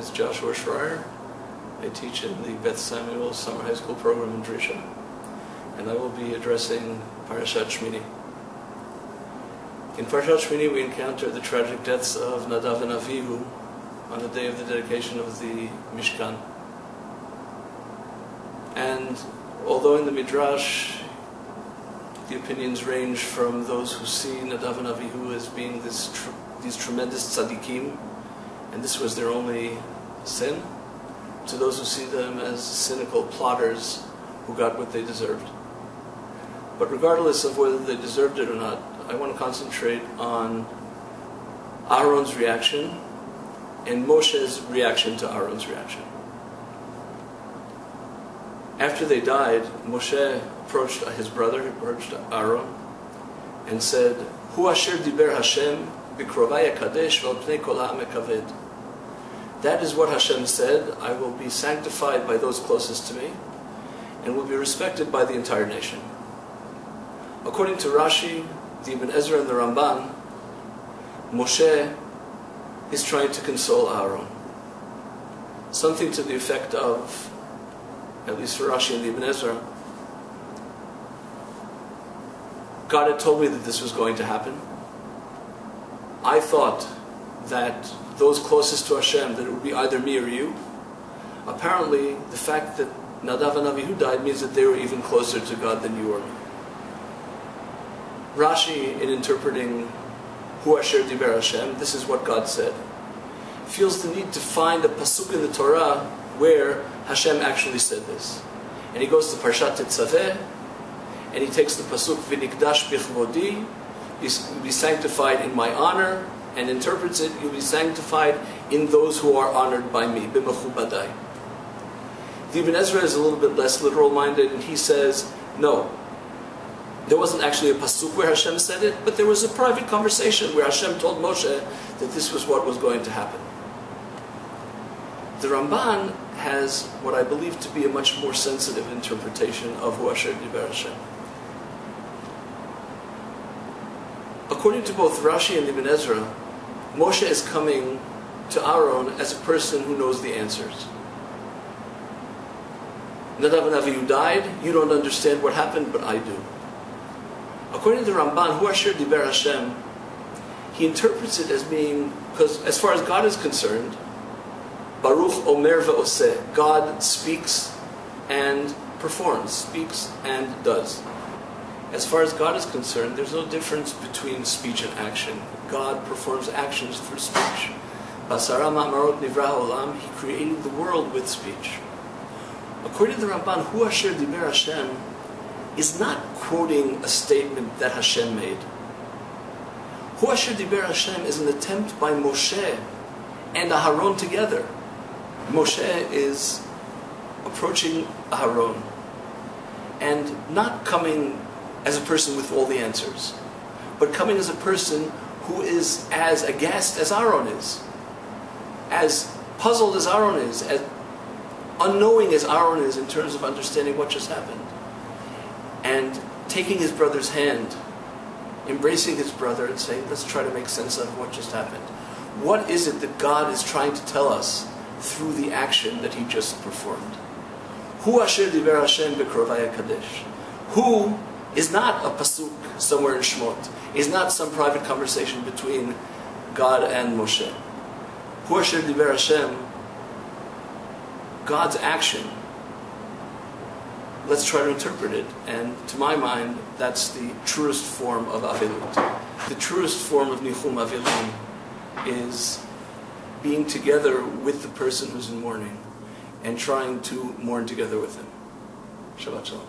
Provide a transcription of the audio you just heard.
is Joshua Schreier. I teach in the Beth Samuel Summer High School program in Drisha, and I will be addressing Parashat Shemini. In Parashat Shemini we encounter the tragic deaths of Nadav and Avihu on the day of the dedication of the Mishkan. And although in the Midrash the opinions range from those who see Nadav and Avihu as being these tremendous tzaddikim, and this was their only sin, to those who see them as cynical plotters who got what they deserved. But regardless of whether they deserved it or not, I want to concentrate on Aaron's reaction and Moshe's reaction to Aaron's reaction. After they died, Moshe approached his brother, approached Aaron, and said, Hu asher diber Hashem bikrovai kadesh vel pnei kol ha'am ekaved. That is what Hashem said, I will be sanctified by those closest to me, and will be respected by the entire nation. According to Rashi, the Ibn Ezra and the Ramban, Moshe is trying to console Aaron. Something to the effect of, at least for Rashi and the Ibn Ezra, God had told me that this was going to happen. I thought that those closest to Hashem, that it would be either me or you. Apparently, the fact that Nadav and Avihu died means that they were even closer to God than you or me. Rashi, in interpreting Hu Asher Diber Hashem, this is what God said, feels the need to find a pasuk in the Torah where Hashem actually said this. And he goes to Parashat Tetzaveh, and he takes the pasuk V'nikdash bichvodi, be sanctified in my honor, and interprets it, you'll be sanctified in those who are honored by me, b'mechubadai. The Ibn Ezra is a little bit less literal-minded, and he says, no, there wasn't actually a pasuk where Hashem said it, but there was a private conversation where Hashem told Moshe that this was what was going to happen. The Ramban has what I believe to be a much more sensitive interpretation of Hu Asher Diber Hashem. According to both Rashi and Ibn Ezra, Moshe is coming to Aaron as a person who knows the answers. Nadav and Avihu died, you don't understand what happened, but I do. According to the Ramban, Hu Asher Diber Hashem, he interprets it as being, because as far as God is concerned, Baruch Omer Ve'oseh, God speaks and performs, speaks and does. As far as God is concerned, there's no difference between speech and action. God performs actions through speech. Basara Ma'amarot Nivra Olam, he created the world with speech. According to the Ramban, Hu Asher Diber Hashem is not quoting a statement that Hashem made. Hu Asher Diber Hashem is an attempt by Moshe and Aharon together. Moshe is approaching Aharon and not coming as a person with all the answers, but coming as a person who is as aghast as Aaron is, as puzzled as Aaron is, as unknowing as Aaron is in terms of understanding what just happened, and taking his brother's hand, embracing his brother and saying, let's try to make sense of what just happened. What is it that God is trying to tell us through the action that he just performed? Hu Asher Diber Hashem b'krovai kadesh. Hu is not a pasuk somewhere in Shemot. Is not some private conversation between God and Moshe. Hu Asher Diber Hashem, God's action. Let's try to interpret it, and to my mind, that's the truest form of Avilut. The truest form of Nichum Avilim is being together with the person who's in mourning and trying to mourn together with him. Shabbat Shalom.